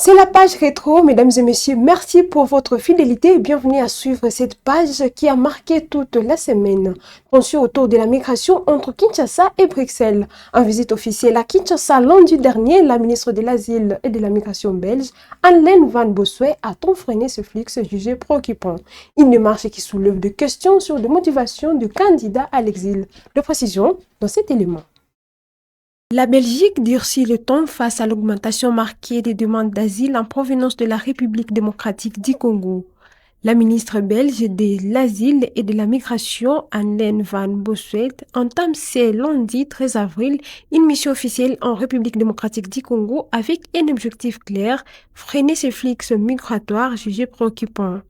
C'est la page rétro, mesdames et messieurs. Merci pour votre fidélité et bienvenue à suivre cette page qui a marqué toute la semaine. Pensée autour de la migration entre Kinshasa et Bruxelles. En visite officielle à Kinshasa lundi dernier, la ministre de l'Asile et de la Migration belge, Anne-Laine Van Bossuet, a freiné ce flux jugé préoccupant. Une démarche qui soulève des questions sur les motivations du candidat à l'exil. De précision dans cet élément. La Belgique durcit le ton face à l'augmentation marquée des demandes d'asile en provenance de la République démocratique du Congo. La ministre belge de l'Asile et de la Migration, Anne-Laine Van Bossuet, entame ce lundi 13 avril une mission officielle en République démocratique du Congo avec un objectif clair, freiner ces flux migratoires jugés préoccupants.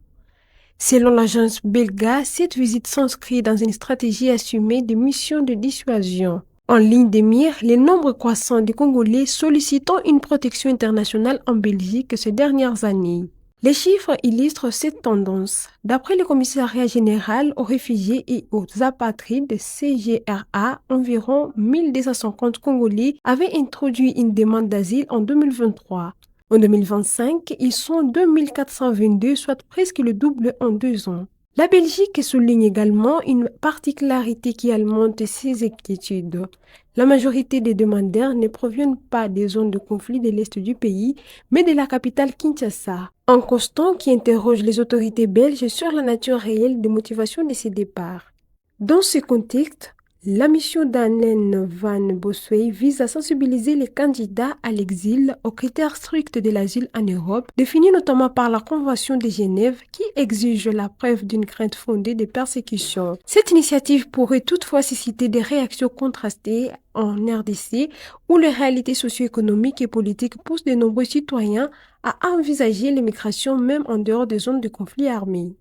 Selon l'agence belga, cette visite s'inscrit dans une stratégie assumée de mission de dissuasion. En ligne de mire, les nombres croissants de Congolais sollicitant une protection internationale en Belgique ces dernières années. Les chiffres illustrent cette tendance. D'après le commissariat général aux réfugiés et aux apatrides CGRA, environ 1250 Congolais avaient introduit une demande d'asile en 2023. En 2025, ils sont 2422, soit presque le double en 2 ans. La Belgique souligne également une particularité qui alimente ses inquiétudes. La majorité des demandeurs ne proviennent pas des zones de conflit de l'Est du pays, mais de la capitale Kinshasa. Un constat qui interroge les autorités belges sur la nature réelle des motivations de ces départs. Dans ce contexte, la mission d'Anne-Laine Van Bossuet vise à sensibiliser les candidats à l'exil aux critères stricts de l'asile en Europe, définis notamment par la Convention de Genève qui exige la preuve d'une crainte fondée de persécution. Cette initiative pourrait toutefois susciter des réactions contrastées en RDC, où les réalités socio-économiques et politiques poussent de nombreux citoyens à envisager l'immigration même en dehors des zones de conflit armé.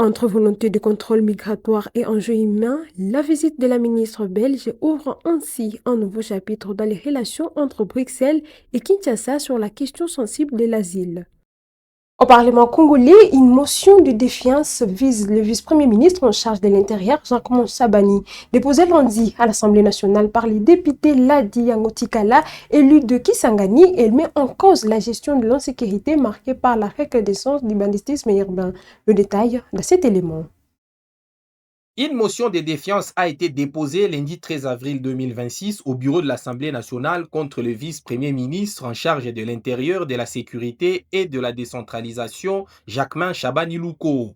Entre volonté de contrôle migratoire et enjeux humains, la visite de la ministre belge ouvre ainsi un nouveau chapitre dans les relations entre Bruxelles et Kinshasa sur la question sensible de l'asile. Au Parlement congolais, une motion de défiance vise le vice-premier ministre en charge de l'Intérieur, Jacques Sabani, déposée lundi à l'Assemblée nationale par les députés Ladi Yangotikala, élu de Kisangani. Elle met en cause la gestion de l'insécurité marquée par la recrudescence du banditisme urbain. Le détail de cet élément. Une motion de défiance a été déposée lundi 13 avril 2026 au bureau de l'Assemblée nationale contre le vice-premier ministre en charge de l'Intérieur, de la Sécurité et de la décentralisation, Jacquemain Chabani-Louko.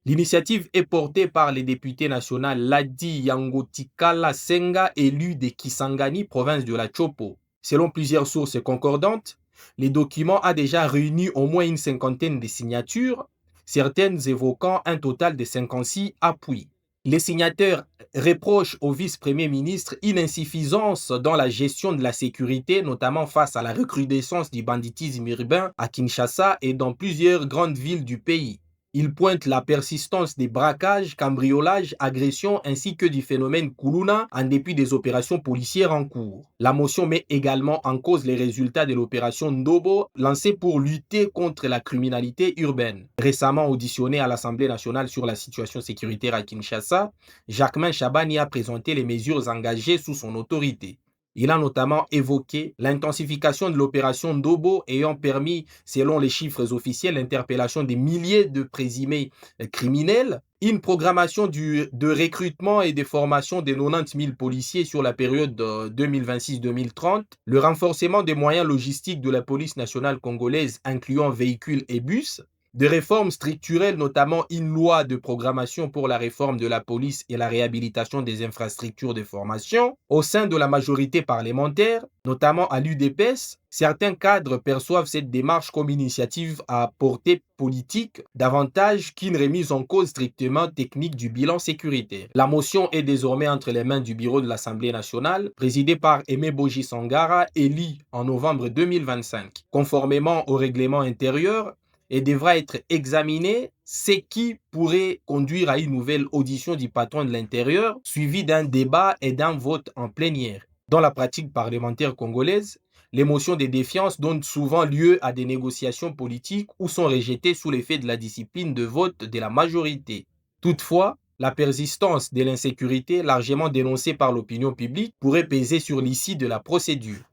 L'initiative est portée par les députés nationaux Ladi Yangotikala Senga, élu de Kisangani, province de la Chopo. Selon plusieurs sources concordantes, le document a déjà réuni au moins une cinquantaine de signatures, certaines évoquant un total de 56 appuis. Les signataires reprochent au vice-premier ministre une insuffisance dans la gestion de la sécurité, notamment face à la recrudescence du banditisme urbain à Kinshasa et dans plusieurs grandes villes du pays. Ils pointent la persistance des braquages, cambriolages, agressions ainsi que du phénomène Kuluna en dépit des opérations policières en cours. La motion met également en cause les résultats de l'opération Ndobo lancée pour lutter contre la criminalité urbaine. Récemment auditionné à l'Assemblée nationale sur la situation sécuritaire à Kinshasa, Jacquemain Chabani a présenté les mesures engagées sous son autorité. Il a notamment évoqué l'intensification de l'opération Ndobo ayant permis, selon les chiffres officiels, l'interpellation des milliers de présumés criminels, une programmation de recrutement et de formation de 90 000 policiers sur la période 2026-2030, le renforcement des moyens logistiques de la police nationale congolaise incluant véhicules et bus, des réformes structurelles, notamment une loi de programmation pour la réforme de la police et la réhabilitation des infrastructures de formation. Au sein de la majorité parlementaire, notamment à l'UDPS, certains cadres perçoivent cette démarche comme une initiative à portée politique davantage qu'une remise en cause strictement technique du bilan sécuritaire. La motion est désormais entre les mains du bureau de l'Assemblée nationale, présidé par Aimé Boji Sangara, élu en novembre 2025. Conformément au règlement intérieur, et devra être examiné, ce qui pourrait conduire à une nouvelle audition du patron de l'Intérieur, suivie d'un débat et d'un vote en plénière. Dans la pratique parlementaire congolaise, les motions de défiance donnent souvent lieu à des négociations politiques ou sont rejetées sous l'effet de la discipline de vote de la majorité. Toutefois, la persistance de l'insécurité, largement dénoncée par l'opinion publique, pourrait peser sur l'issue de la procédure.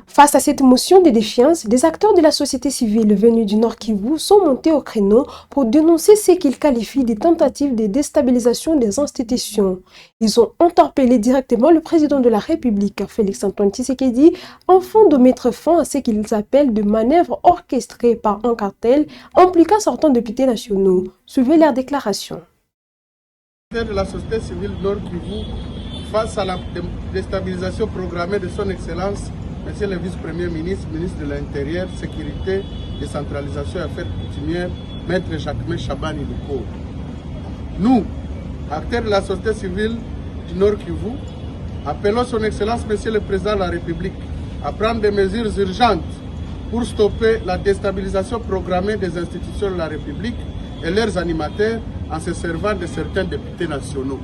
Face à cette motion de défiance, des acteurs de la société civile venus du Nord Kivu sont montés au créneau pour dénoncer ce qu'ils qualifient de tentatives de déstabilisation des institutions. Ils ont interpellé directement le président de la République, Félix-Antoine Tshisekedi, afin de mettre fin à ce qu'ils appellent de manœuvres orchestrées par un cartel impliquant certains députés nationaux. Suivez leur déclaration. De la société civile Nord Kivu, face à la déstabilisation programmée de son Excellence, Monsieur le vice-premier ministre, ministre de l'Intérieur, Sécurité, Décentralisation et Affaires coutumières, Maître Jacquemain Chabani Luko. Nous, acteurs de la société civile du Nord Kivu, appelons son Excellence, Monsieur le Président de la République, à prendre des mesures urgentes pour stopper la déstabilisation programmée des institutions de la République et leurs animateurs en se servant de certains députés nationaux.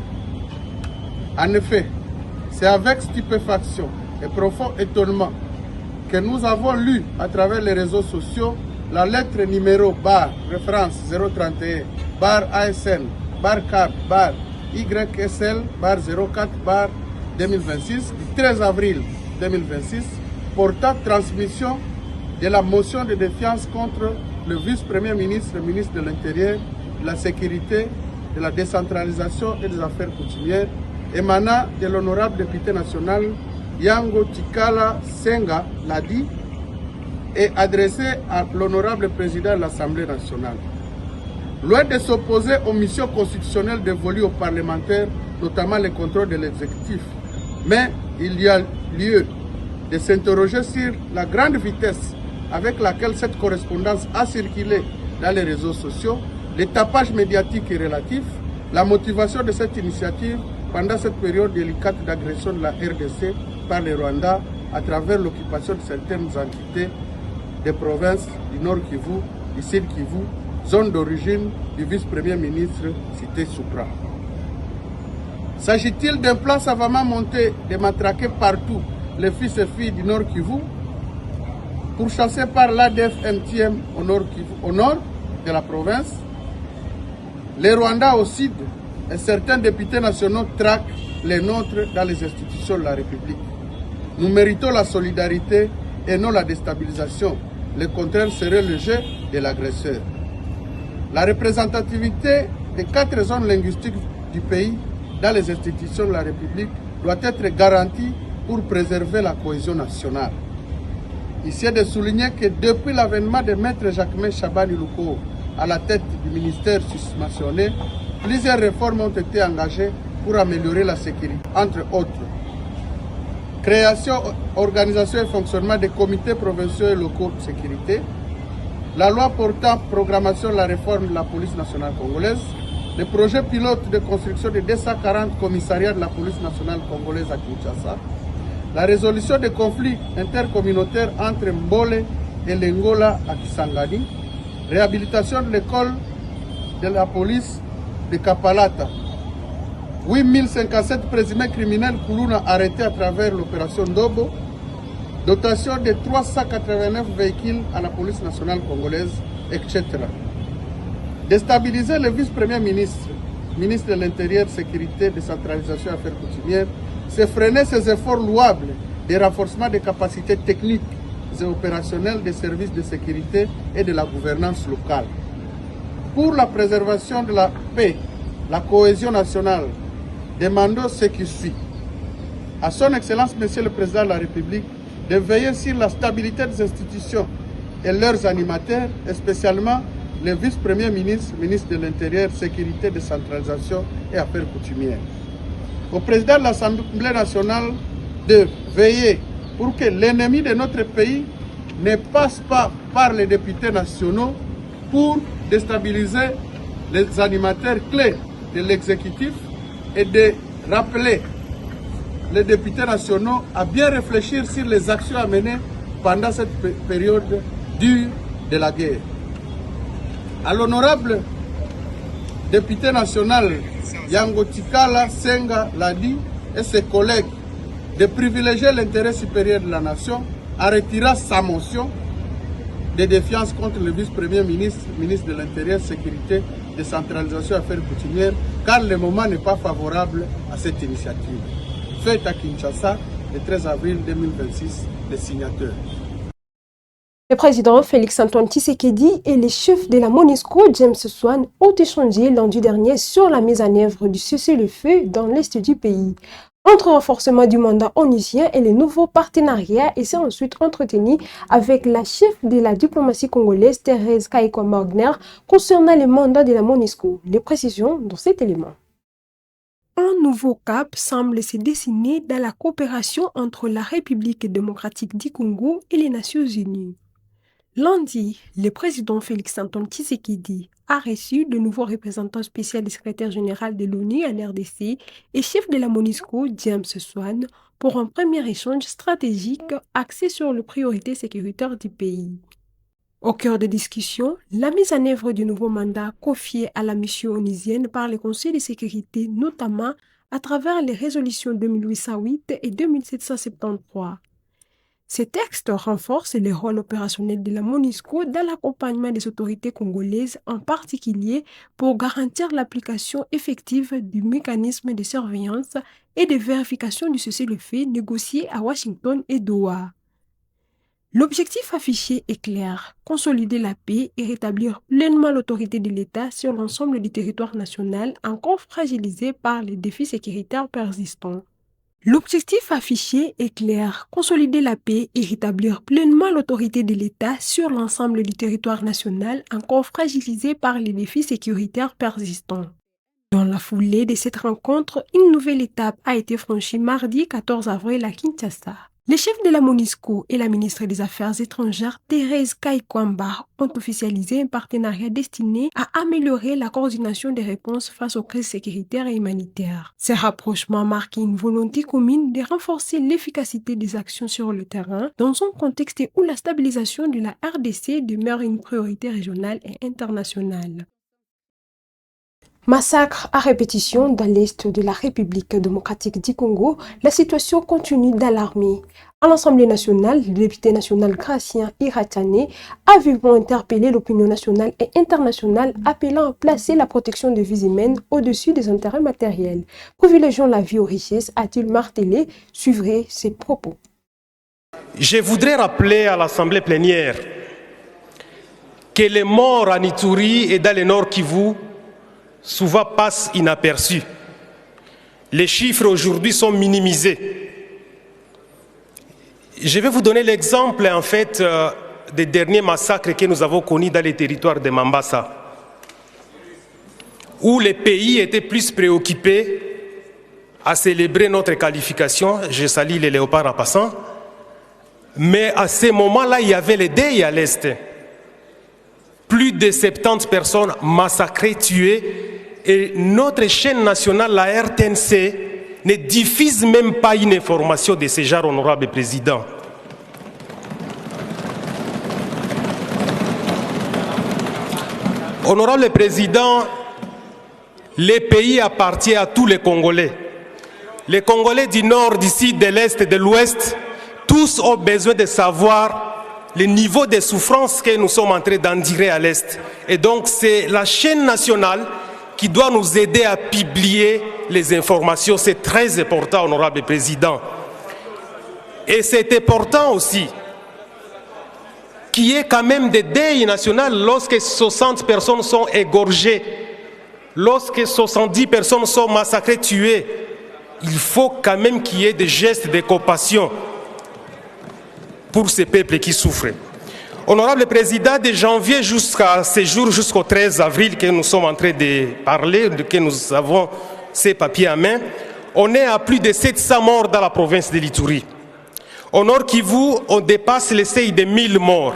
En effet, c'est avec stupéfaction et profond étonnement que nous avons lu à travers les réseaux sociaux la lettre numéro référence 031 ASN CAP YSL 04 2026 du 13 avril 2026 portant transmission de la motion de défiance contre le vice-premier ministre, le ministre de l'Intérieur, de la Sécurité, de la Décentralisation et des Affaires coutumières émanant de l'honorable député national Yango Tikala Senga Ladi et adressé à l'honorable président de l'Assemblée nationale. Loin de s'opposer aux missions constitutionnelles dévolues aux parlementaires, notamment le contrôle de l'exécutif, mais il y a lieu de s'interroger sur la grande vitesse avec laquelle cette correspondance a circulé dans les réseaux sociaux, le tapage médiatique est relatif, la motivation de cette initiative pendant cette période délicate d'agression de la RDC par les Rwandais à travers l'occupation de certaines entités des provinces du Nord Kivu, du Sud Kivu, zone d'origine du vice-premier ministre cité Soupra. S'agit-il d'un plan savamment monté de matraquer partout les fils et filles du Nord Kivu, pourchassés par l'ADF MTM au nord de la province, les Rwandais au sud et certains députés nationaux traquent les nôtres dans les institutions de la République. Nous méritons la solidarité et non la déstabilisation. Le contraire serait le jeu de l'agresseur. La représentativité des 4 zones linguistiques du pays dans les institutions de la République doit être garantie pour préserver la cohésion nationale. Ici est de souligner que depuis l'avènement de Maître Jacquemain Chabani Luko à la tête du ministère susmentionné, plusieurs réformes ont été engagées pour améliorer la sécurité, entre autres. Création, organisation et fonctionnement des comités provinciaux et locaux de sécurité, la loi portant programmation de la réforme de la police nationale congolaise, le projet pilote de construction de 240 commissariats de la police nationale congolaise à Kinshasa, la résolution des conflits intercommunautaires entre Mbole et Lengola à Kisangani, réhabilitation de l'école de la police de Kapalata, 8057 présumés criminels Koulouna arrêtés à travers l'opération Ndobo, dotation de 389 véhicules à la police nationale congolaise, etc. Déstabiliser le vice-premier ministre, ministre de l'Intérieur, Sécurité, Décentralisation et Affaires coutumières, c'est freiner ses efforts louables de renforcement des capacités techniques et opérationnelles des services de sécurité et de la gouvernance locale. Pour la préservation de la paix, la cohésion nationale, demandons ce qui suit. À son Excellence, Monsieur le Président de la République, de veiller sur la stabilité des institutions et leurs animateurs, et spécialement les vice-premiers ministres, ministres de l'Intérieur, Sécurité, Décentralisation et Affaires coutumières. Au président de l'Assemblée nationale de veiller pour que l'ennemi de notre pays ne passe pas par les députés nationaux pour déstabiliser les animateurs clés de l'exécutif et de rappeler les députés nationaux à bien réfléchir sur les actions à mener pendant cette période dure de la guerre. À l'honorable député national Yango Tikala Senga Ladi et ses collègues de privilégier l'intérêt supérieur de la nation en retirant sa motion de défiance contre le vice-premier ministre, ministre de l'Intérieur, Sécurité, Décentralisation et Affaires coutumières, car le moment n'est pas favorable à cette initiative. Faite à Kinshasa le 13 avril 2026 des signataires. Le président Félix-Antoine Tshisekedi et les chefs de la MONUSCO, James Swan, ont échangé lundi dernier sur la mise en œuvre du cessez-le-feu dans l'est du pays. Entre renforcement du mandat onusien et les nouveaux partenariats, et s'est ensuite entretenu avec la chef de la diplomatie congolaise, Thérèse Kaikwa-Wagner, concernant le mandat de la MONUSCO. Les précisions dans cet élément. Un nouveau cap semble se dessiner dans la coopération entre la République démocratique du Congo et les Nations unies. Lundi, le président Félix-Antoine Tshisekedi a reçu le nouveau représentant spécial du secrétaire général de l'ONU en RDC et chef de la MONUSCO, James Swan, pour un premier échange stratégique axé sur les priorités sécuritaires du pays. Au cœur des discussions, la mise en œuvre du nouveau mandat confié à la mission onusienne par le Conseil de sécurité, notamment à travers les résolutions 2808 et 2773. Ces textes renforcent le rôle opérationnel de la MONUSCO dans l'accompagnement des autorités congolaises, en particulier pour garantir l'application effective du mécanisme de surveillance et de vérification du cessez-le-feu négocié à Washington et Doha. L'objectif affiché est clair, consolider la paix et rétablir pleinement l'autorité de l'État sur l'ensemble du territoire national encore fragilisé par les défis sécuritaires persistants. L'objectif affiché est clair, consolider la paix et rétablir pleinement l'autorité de l'État sur l'ensemble du territoire national encore fragilisé par les défis sécuritaires persistants. Dans la foulée de cette rencontre, une nouvelle étape a été franchie mardi 14 avril à Kinshasa. Les chefs de la MONUSCO et la ministre des Affaires étrangères, Thérèse Kaikwamba, ont officialisé un partenariat destiné à améliorer la coordination des réponses face aux crises sécuritaires et humanitaires. Ces rapprochements marquent une volonté commune de renforcer l'efficacité des actions sur le terrain dans un contexte où la stabilisation de la RDC demeure une priorité régionale et internationale. Massacre à répétition dans l'est de la République démocratique du Congo, la situation continue d'alarmer. À l'Assemblée nationale, le député national Gratien Iratane a vivement interpellé l'opinion nationale et internationale, appelant à placer la protection des vies humaines au-dessus des intérêts matériels. Privilégiant la vie aux richesses, a-t-il martelé, suivrez ses propos. Je voudrais rappeler à l'Assemblée plénière que les morts à Ituri et dans le Nord Kivu souvent passent inaperçus. Les chiffres aujourd'hui sont minimisés. Je vais vous donner l'exemple en fait des derniers massacres que nous avons connus dans les territoires de Mambasa, où les pays étaient plus préoccupés à célébrer notre qualification. Je salue les léopards en passant. Mais à ce moment-là, il y avait les deuils à l'Est. Plus de 70 personnes massacrées, tuées. Et notre chaîne nationale, la RTNC, ne diffuse même pas une information de ce genre, honorable président. Honorable président, le pays appartient à tous les Congolais. Les Congolais du Nord, du Sud, de l'Est et de l'Ouest, tous ont besoin de savoir le niveau de souffrance que nous sommes en train d'endurer à l'Est. Et donc, c'est la chaîne nationale qui doit nous aider à publier les informations. C'est très important, honorable président. Et c'est important aussi qu'il y ait quand même des deuils nationaux lorsque 60 personnes sont égorgées, lorsque 70 personnes sont massacrées, tuées. Il faut quand même qu'il y ait des gestes de compassion pour ces peuples qui souffrent. Honorable président, de janvier jusqu'à ce jour, jusqu'au 13 avril que nous sommes en train de parler, que nous avons ces papiers à main, on est à plus de 700 morts dans la province de l'Ituri. Au Nord Kivu, on dépasse le seuil de 1000 morts.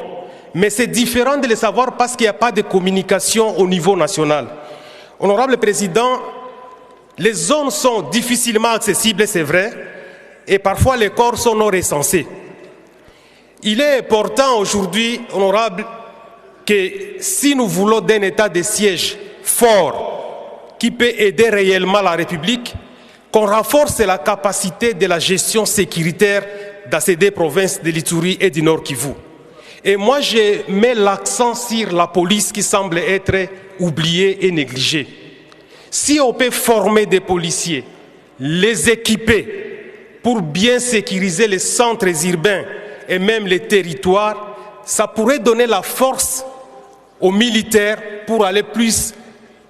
Mais c'est différent de le savoir parce qu'il n'y a pas de communication au niveau national. Honorable président, les zones sont difficilement accessibles, c'est vrai, et parfois les corps sont non recensés. Il est important aujourd'hui, honorable, que si nous voulons d'un état de siège fort qui peut aider réellement la République, qu'on renforce la capacité de la gestion sécuritaire dans ces deux provinces de l'Ituri et du Nord Kivu. Et moi, je mets l'accent sur la police qui semble être oubliée et négligée. Si on peut former des policiers, les équiper, pour bien sécuriser les centres urbains et même les territoires, ça pourrait donner la force aux militaires pour aller plus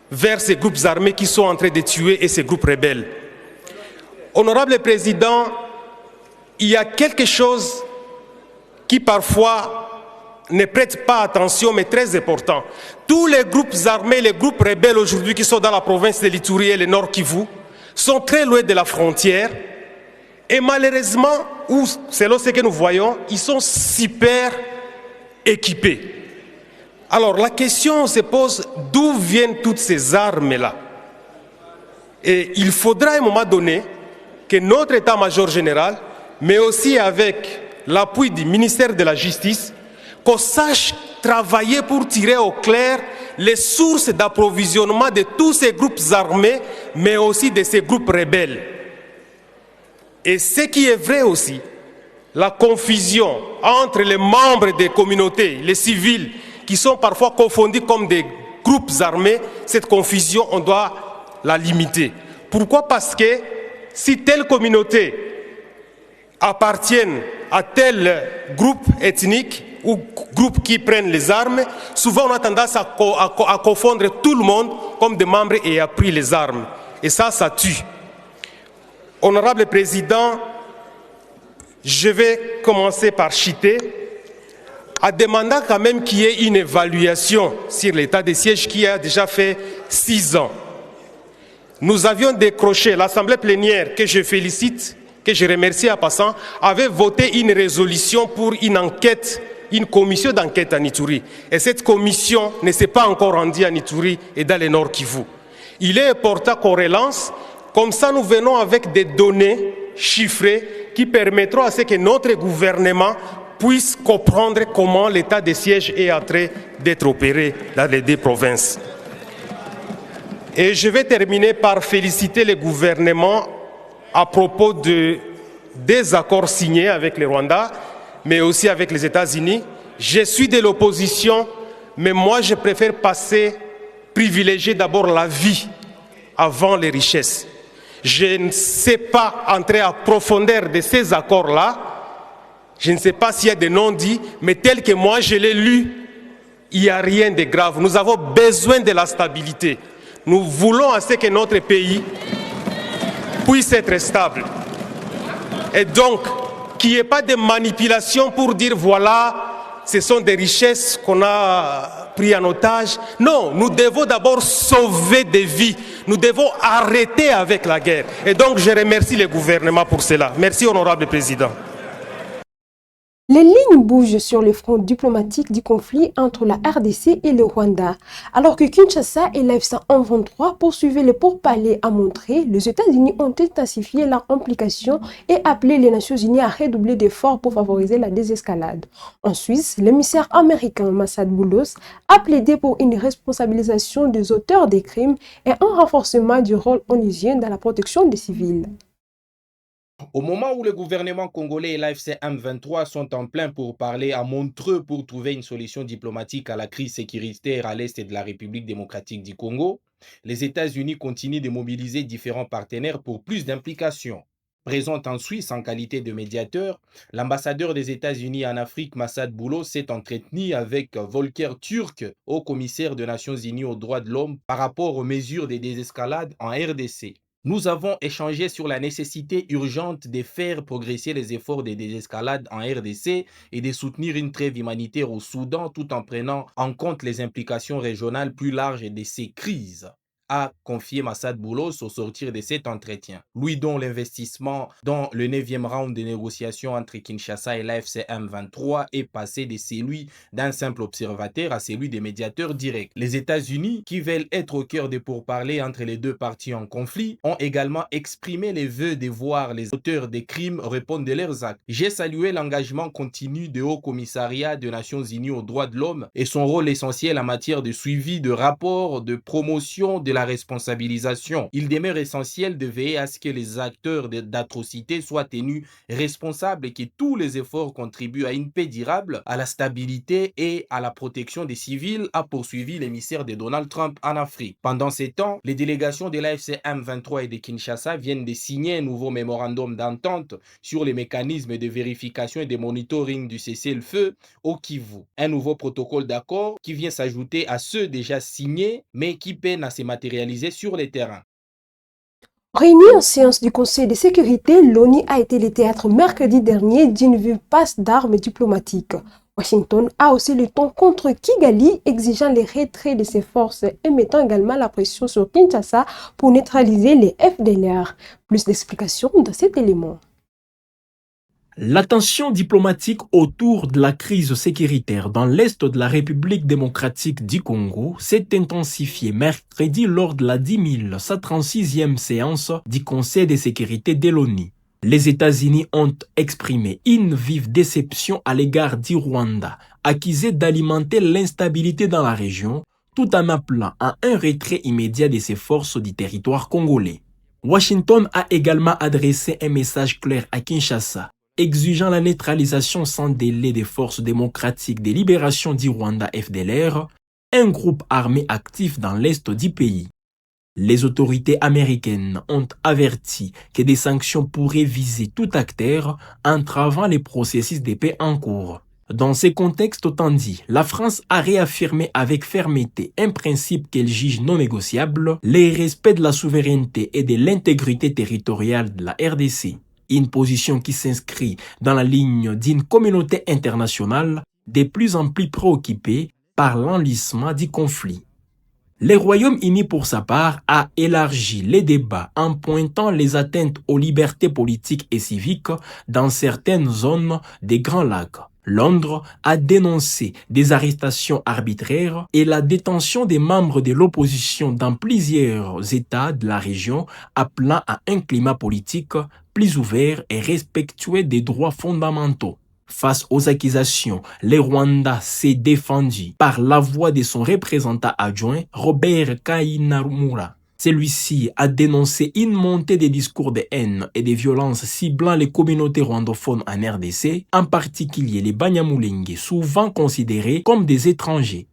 vers ces groupes armés qui sont en train de tuer et ces groupes rebelles. Honorable Président, il y a quelque chose qui parfois ne prête pas attention, mais très important. Tous les groupes armés, les groupes rebelles aujourd'hui qui sont dans la province de l'Ituri et le Nord Kivu, sont très loin de la frontière. Et malheureusement, ou selon ce que nous voyons, ils sont super équipés. Alors la question se pose, d'où viennent toutes ces armes-là? Et il faudra à un moment donné que notre état-major général, mais aussi avec l'appui du ministère de la Justice, qu'on sache travailler pour tirer au clair les sources d'approvisionnement de tous ces groupes armés, mais aussi de ces groupes rebelles. Et ce qui est vrai aussi, la confusion entre les membres des communautés, les civils, qui sont parfois confondus comme des groupes armés, cette confusion, on doit la limiter. Pourquoi? Parce que si telle communauté appartient à tel groupe ethnique ou groupe qui prennent les armes, souvent on a tendance à confondre tout le monde comme des membres et à pris les armes. Et ça tue. Honorable Président, je vais commencer par chiter, en demandant quand même qu'il y ait une évaluation sur l'état de siège qui a déjà fait 6 ans. Nous avions décroché, l'Assemblée plénière, que je félicite, que je remercie en passant, avait voté une résolution pour une enquête, une commission d'enquête à Ituri. Et cette commission ne s'est pas encore rendue à Ituri et dans le Nord Kivu. Il est important qu'on relance. Comme ça, nous venons avec des données chiffrées qui permettront à ce que notre gouvernement puisse comprendre comment l'état de siège est en train d'être opéré dans les 2 provinces. Et je vais terminer par féliciter le gouvernement à propos des accords signés avec le Rwanda, mais aussi avec les États-Unis. Je suis de l'opposition, mais moi je préfère privilégier d'abord la vie avant les richesses. Je ne sais pas entrer en profondeur de ces accords-là. Je ne sais pas s'il y a des non-dits, mais tel que moi je l'ai lu, il n'y a rien de grave. Nous avons besoin de la stabilité. Nous voulons à ce que notre pays puisse être stable. Et donc, qu'il n'y ait pas de manipulation pour dire voilà, ce sont des richesses qu'on a pris en otage. Non, nous devons d'abord sauver des vies. Nous devons arrêter avec la guerre. Et donc, je remercie le gouvernement pour cela. Merci, honorable président. Les lignes bougent sur le front diplomatique du conflit entre la RDC et le Rwanda. Alors que Kinshasa et l'AFC M23 poursuivaient les pourparlers à Montré, les États-Unis ont intensifié leur implication et appelé les Nations Unies à redoubler d'efforts pour favoriser la désescalade. En Suisse, l'émissaire américain Massad Boulos a plaidé pour une responsabilisation des auteurs des crimes et un renforcement du rôle onusien dans la protection des civils. Au moment où le gouvernement congolais et l'AFC M23 sont en plein pour parler à Montreux pour trouver une solution diplomatique à la crise sécuritaire à l'est de la République démocratique du Congo, les États-Unis continuent de mobiliser différents partenaires pour plus d'implication. Présent en Suisse en qualité de médiateur, l'ambassadeur des États-Unis en Afrique, Massad Boulos, s'est entretenu avec Volker Turk, haut commissaire des Nations Unies aux droits de l'homme, par rapport aux mesures de désescalade en RDC. Nous avons échangé sur la nécessité urgente de faire progresser les efforts de désescalade en RDC et de soutenir une trêve humanitaire au Soudan tout en prenant en compte les implications régionales plus larges de ces crises, a confié Massad Boulos au sortir de cet entretien. Lui dont l'investissement dans le 9e round de négociations entre Kinshasa et l'AFC M23 est passé de celui d'un simple observateur à celui des médiateurs directs. Les États-Unis, qui veulent être au cœur des pourparlers entre les 2 parties en conflit, ont également exprimé les vœux de voir les auteurs des crimes répondre de leurs actes. J'ai salué l'engagement continu du Haut Commissariat des Nations Unies aux droits de l'homme et son rôle essentiel en matière de suivi de rapports, de promotion de la responsabilisation. Il demeure essentiel de veiller à ce que les acteurs d'atrocités soient tenus responsables et que tous les efforts contribuent à une paix durable, à la stabilité et à la protection des civils, a poursuivi l'émissaire de Donald Trump en Afrique. Pendant ces temps, les délégations de l'AFC M23 et de Kinshasa viennent de signer un nouveau mémorandum d'entente sur les mécanismes de vérification et de monitoring du cessez-le-feu au Kivu. Un nouveau protocole d'accord qui vient s'ajouter à ceux déjà signés, mais qui peinent à se matérialiser sur le terrain. Réunie en séance du Conseil de sécurité, l'ONU a été le théâtre mercredi dernier d'une vue passe d'armes diplomatiques. Washington a aussi le ton contre Kigali, exigeant les retraits de ses forces et mettant également la pression sur Kinshasa pour neutraliser les FDLR. Plus d'explications dans cet élément. La tension diplomatique autour de la crise sécuritaire dans l'est de la République démocratique du Congo s'est intensifiée mercredi lors de la 106e séance du Conseil de sécurité de l'ONU. Les États-Unis ont exprimé une vive déception à l'égard du Rwanda, accusé d'alimenter l'instabilité dans la région, tout en appelant à un retrait immédiat de ses forces du territoire congolais. Washington a également adressé un message clair à Kinshasa, exigeant la neutralisation sans délai des forces démocratiques de libération du Rwanda FDLR, un groupe armé actif dans l'est du pays. Les autorités américaines ont averti que des sanctions pourraient viser tout acteur entravant les processus de paix en cours. Dans ces contextes, autant dit, la France a réaffirmé avec fermeté un principe qu'elle juge non négociable, le respect de la souveraineté et de l'intégrité territoriale de la RDC. Une position qui s'inscrit dans la ligne d'une communauté internationale de plus en plus préoccupée par l'enlisement du conflit. Le Royaume-Uni, pour sa part, a élargi les débats en pointant les atteintes aux libertés politiques et civiques dans certaines zones des Grands Lacs. Londres a dénoncé des arrestations arbitraires et la détention des membres de l'opposition dans plusieurs États de la région, appelant à un climat politique plus ouvert et respectueux des droits fondamentaux. Face aux accusations, le Rwanda s'est défendu par la voix de son représentant adjoint, Robert Kayinamura. Celui-ci a dénoncé une montée des discours de haine et de violence ciblant les communautés rwandophones en RDC, en particulier les Banyamulenge, souvent considérés comme des étrangers.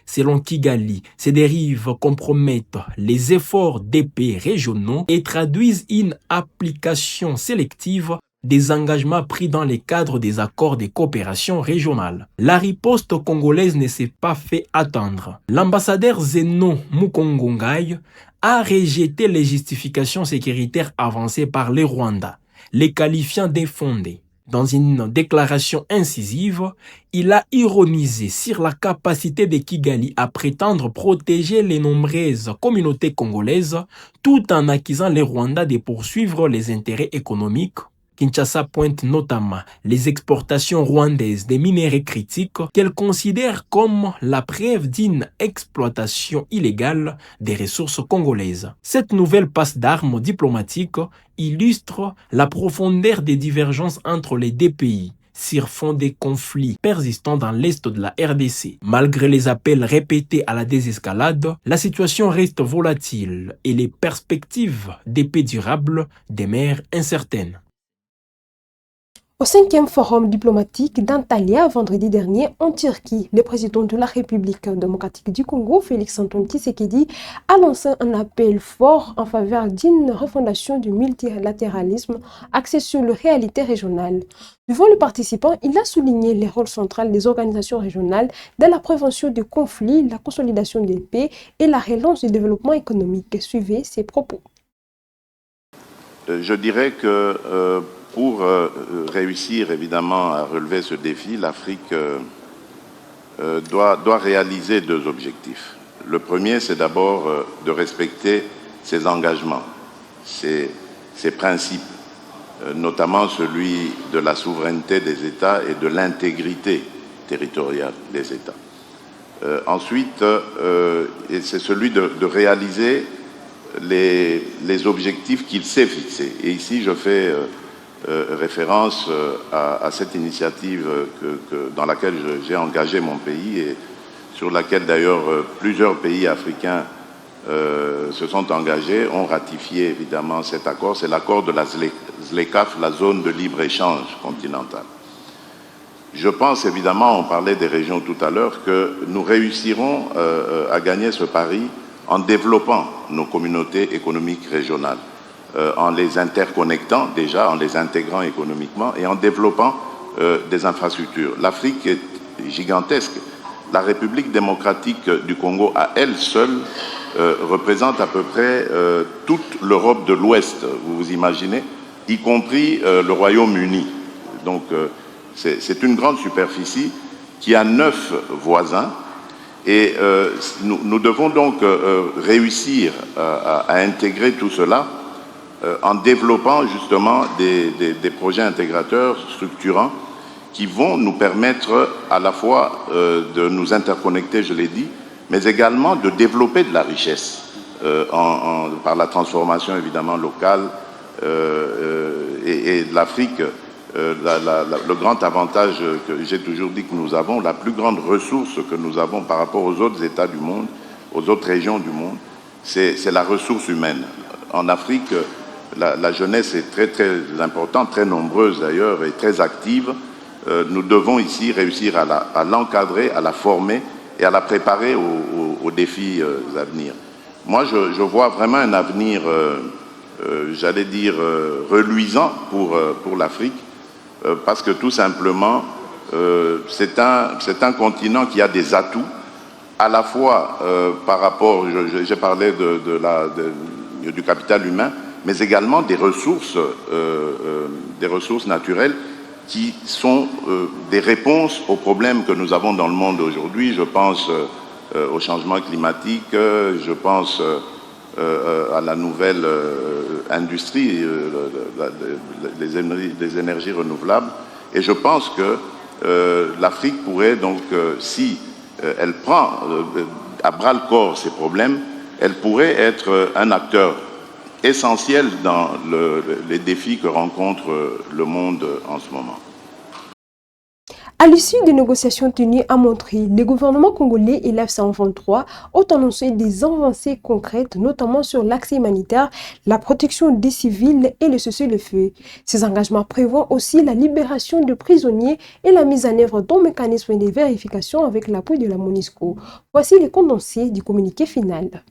Selon Kigali, ces dérives compromettent les efforts de paix régionaux et traduisent une application sélective des engagements pris dans le cadre des accords de coopération régionale. La riposte congolaise ne s'est pas fait attendre. L'ambassadeur Zeno Mukongongai a rejeté les justifications sécuritaires avancées par le Rwanda, les qualifiant d'infondées. Dans une déclaration incisive, il a ironisé sur la capacité de Kigali à prétendre protéger les nombreuses communautés congolaises tout en accusant le Rwanda de poursuivre les intérêts économiques. Kinshasa pointe notamment les exportations rwandaises des minéraux critiques qu'elle considère comme la preuve d'une exploitation illégale des ressources congolaises. Cette nouvelle passe d'armes diplomatiques illustre la profondeur des divergences entre les deux pays sur fond des conflits persistants dans l'est de la RDC. Malgré les appels répétés à la désescalade, la situation reste volatile et les perspectives de paix durable demeurent incertaines. Au 5e forum diplomatique d'Antalya vendredi dernier en Turquie, le président de la République démocratique du Congo, Félix-Antoine Tshisekedi, a lancé un appel fort en faveur d'une refondation du multilatéralisme axé sur les réalités régionales. Devant les participants, il a souligné le rôle central des organisations régionales dans la prévention des conflits, la consolidation des paix et la relance du développement économique. Suivez ses propos. Je dirais que pour réussir évidemment à relever ce défi, l'Afrique doit réaliser deux objectifs. Le premier, c'est d'abord de respecter ses engagements, ses principes, notamment celui de la souveraineté des États et de l'intégrité territoriale des États. Ensuite, c'est celui de réaliser les objectifs qu'il s'est fixés. Et ici, je fais référence à cette initiative dans laquelle j'ai engagé mon pays et sur laquelle d'ailleurs plusieurs pays africains se sont engagés, ont ratifié évidemment cet accord. C'est l'accord de la ZLECAf, la zone de libre-échange continentale. Je pense évidemment, on parlait des régions tout à l'heure, que nous réussirons à gagner ce pari en développant nos communautés économiques régionales, en les interconnectant déjà, en les intégrant économiquement et en développant des infrastructures. L'Afrique est gigantesque. La République démocratique du Congo, à elle seule, représente à peu près toute l'Europe de l'Ouest, vous vous imaginez, y compris le Royaume-Uni. Donc, c'est une grande superficie qui a 9 voisins et nous devons donc réussir à intégrer tout cela en développant justement des projets intégrateurs structurants qui vont nous permettre à la fois de nous interconnecter, je l'ai dit, mais également de développer de la richesse par la transformation évidemment locale et de l'Afrique. Le grand avantage que j'ai toujours dit que nous avons, la plus grande ressource que nous avons par rapport aux autres États du monde, aux autres régions du monde, c'est la ressource humaine. En Afrique, la jeunesse est très très importante, très nombreuse d'ailleurs et très active. Nous devons ici réussir à l'encadrer, à la former et à la préparer aux défis à venir. Moi, je vois vraiment un avenir, j'allais dire, reluisant pour l'Afrique, parce que tout simplement, c'est un continent qui a des atouts, à la fois par rapport, j'ai parlé du capital humain, mais également des ressources naturelles qui sont des réponses aux problèmes que nous avons dans le monde aujourd'hui. Je pense au changement climatique, je pense à la nouvelle industrie des énergies renouvelables. Et je pense que l'Afrique pourrait donc, si elle prend à bras-le-corps ces problèmes, elle pourrait être un acteur essentiel dans les défis que rencontre le monde en ce moment. À l'issue des négociations tenues à Montréal, les gouvernements congolais et l'F-123 ont annoncé des avancées concrètes, notamment sur l'accès humanitaire, la protection des civils et le cessez-le-feu. Ces engagements prévoient aussi la libération de prisonniers et la mise en œuvre d'un mécanisme de vérification avec l'appui de la MONUSCO. Voici les condensés du communiqué final.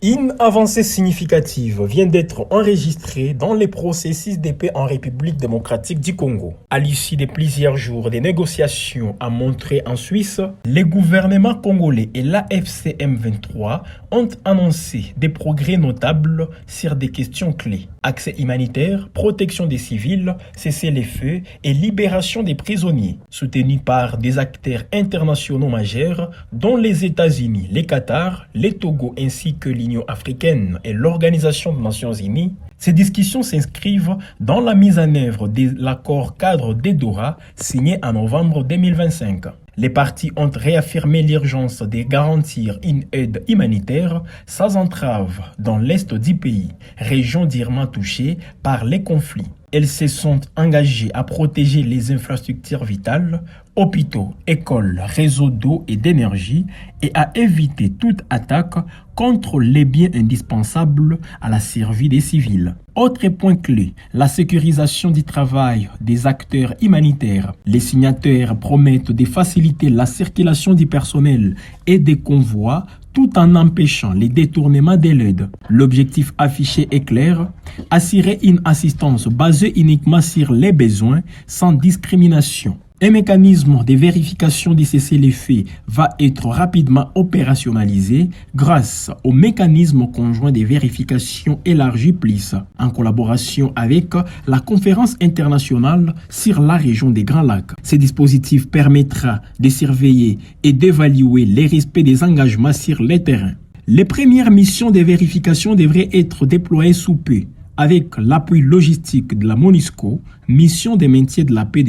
Une avancée significative vient d'être enregistrée dans les processus de paix en République démocratique du Congo. À l'issue de plusieurs jours de négociations à Montréal en Suisse, les gouvernements congolais et l'AFCM23 ont annoncé des progrès notables sur des questions clés. Accès humanitaire, protection des civils, cessez-les-feux et libération des prisonniers, soutenus par des acteurs internationaux majeurs dont les États-Unis, les Qatar, les Togo ainsi que l'Union africaine et l'Organisation des Nations Unies. Ces discussions s'inscrivent dans la mise en œuvre de l'accord cadre de Doha signé en novembre 2025. Les parties ont réaffirmé l'urgence de garantir une aide humanitaire sans entrave dans l'est du pays, région durement touchée par les conflits. Elles se sont engagées à protéger les infrastructures vitales, hôpitaux, écoles, réseaux d'eau et d'énergie et à éviter toute attaque contre les biens indispensables à la survie des civils. Autre point clé, la sécurisation du travail des acteurs humanitaires. Les signataires promettent de faciliter la circulation du personnel et des convois tout en empêchant les détournements de l'aide. L'objectif affiché est clair, assurer une assistance basée uniquement sur les besoins sans discrimination. Un mécanisme de vérification du cessez-le-feu va être rapidement opérationnalisé grâce au mécanisme conjoint de vérification élargi PLIS, en collaboration avec la Conférence internationale sur la région des Grands Lacs. Ce dispositif permettra de surveiller et d'évaluer les respects des engagements sur les terrains. Les premières missions de vérification devraient être déployées sous peu, avec l'appui logistique de la MONUSCO, mission de maintien de la paix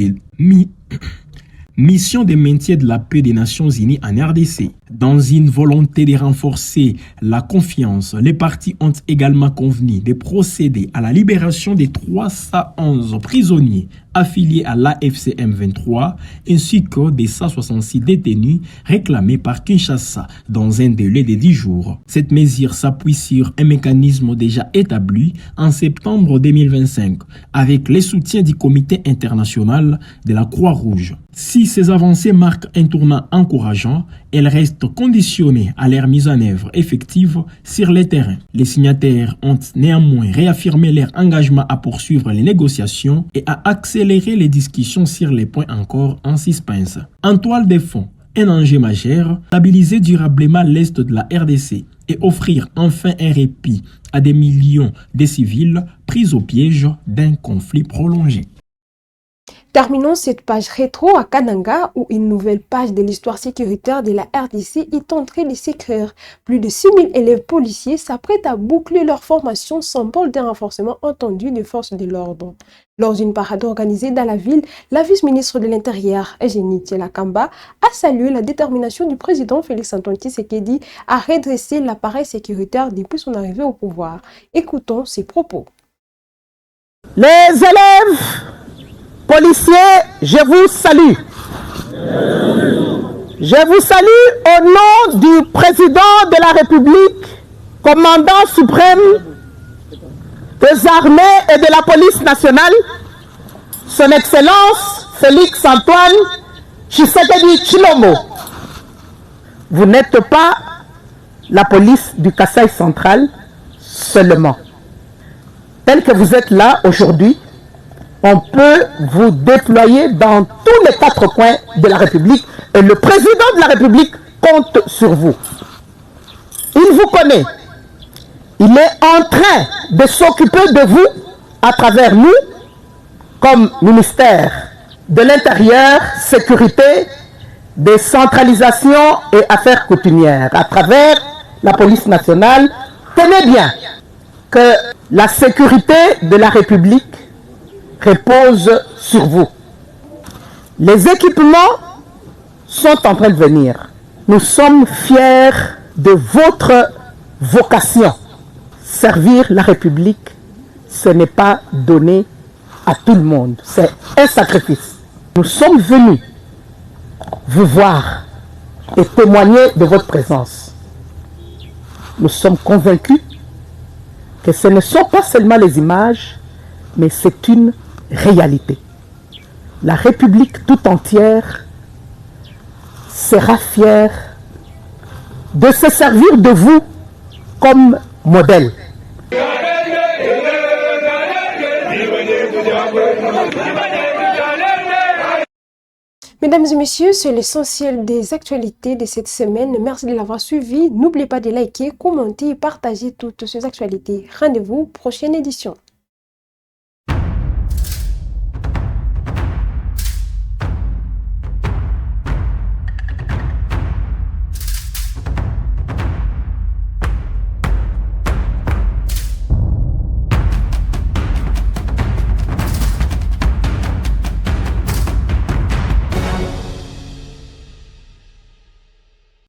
des Nations Unies en RDC. Dans une volonté de renforcer la confiance, les partis ont également convenu de procéder à la libération des 311 prisonniers affiliés à l'AFC M23 ainsi que des 166 détenus réclamés par Kinshasa dans un délai de 10 jours. Cette mesure s'appuie sur un mécanisme déjà établi en septembre 2025 avec le soutien du Comité international de la Croix-Rouge. Si ces avancées marquent un tournant encourageant, elles restent conditionnées à leur mise en œuvre effective sur le terrain. Les signataires ont néanmoins réaffirmé leur engagement à poursuivre les négociations et à accélérer les discussions sur les points encore en suspense. En toile de fond, un enjeu majeur, stabiliser durablement l'Est de la RDC et offrir enfin un répit à des millions de civils pris au piège d'un conflit prolongé. Terminons cette page rétro à Kananga où une nouvelle page de l'histoire sécuritaire de la RDC est en train de s'écrire. Plus de 6000 élèves policiers s'apprêtent à boucler leur formation symbole d'un renforcement entendu des forces de l'ordre. Lors d'une parade organisée dans la ville, la vice-ministre de l'Intérieur, Eugénie Tchelakamba, a salué la détermination du président Félix-Antoine Tshisekedi à redresser l'appareil sécuritaire depuis son arrivée au pouvoir. Écoutons ses propos. Les élèves policiers, je vous salue. Je vous salue au nom du président de la République, commandant suprême des armées et de la police nationale, son Excellence Félix-Antoine Tshisekedi Tshilombo. Vous n'êtes pas la police du Kasaï central seulement. Tel que vous êtes là aujourd'hui, on peut vous déployer dans tous les 4 coins de la République et le président de la République compte sur vous. Il vous connaît. Il est en train de s'occuper de vous à travers nous comme ministère de l'Intérieur, Sécurité, Décentralisation et Affaires coutumières. À travers la police nationale, tenez bien que la sécurité de la République repose sur vous. Les équipements sont en train de venir. Nous sommes fiers de votre vocation. Servir la République, ce n'est pas donné à tout le monde. C'est un sacrifice. Nous sommes venus vous voir et témoigner de votre présence. Nous sommes convaincus que ce ne sont pas seulement les images, mais c'est une réalité. La République tout entière sera fière de se servir de vous comme modèle. Mesdames et messieurs, c'est l'essentiel des actualités de cette semaine. Merci de l'avoir suivi. N'oubliez pas de liker, commenter et partager toutes ces actualités. Rendez-vous prochaine édition.